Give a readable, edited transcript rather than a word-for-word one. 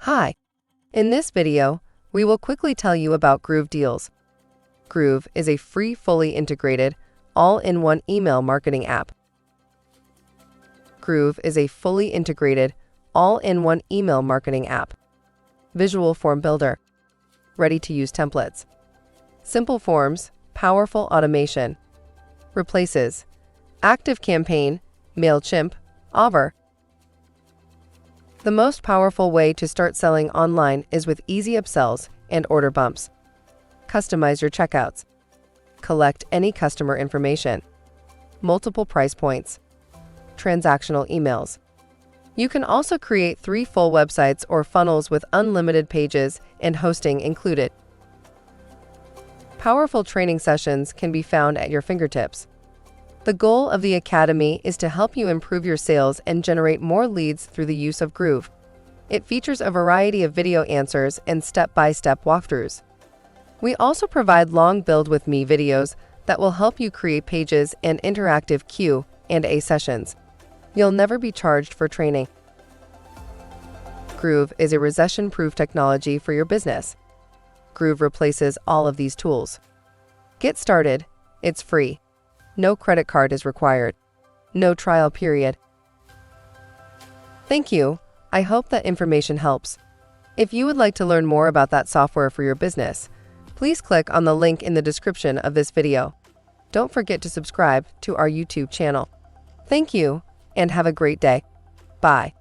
Hi! In this video, we will quickly tell you about Groove deals. Groove is a free, fully integrated, all-in-one email marketing app. Groove is a fully integrated, all-in-one email marketing app. Visual form builder. Ready-to-use templates. Simple forms, powerful automation. Replaces ActiveCampaign, MailChimp, Aweber. The most powerful way to start selling online is with easy upsells and OrderBumps. Customize your checkouts. Collect any customer information. Multiple price points. Transactional emails. You can also create 3 full websites or funnels with unlimited pages and hosting included. Powerful training sessions can be found at your fingertips. The goal of the Academy is to help you improve your sales and generate more leads through the use of Groove. It features a variety of video answers and step-by-step walkthroughs. We also provide long Build With Me videos that will help you create pages and interactive Q&A sessions. You'll never be charged for training. Groove is a recession-proof technology for your business. Groove replaces all of these tools. Get started. It's free. No credit card is required. No trial period. Thank you. I hope that information helps. If you would like to learn more about that software for your business, please click on the link in the description of this video. Don't forget to subscribe to our YouTube channel. Thank you, and have a great day. Bye.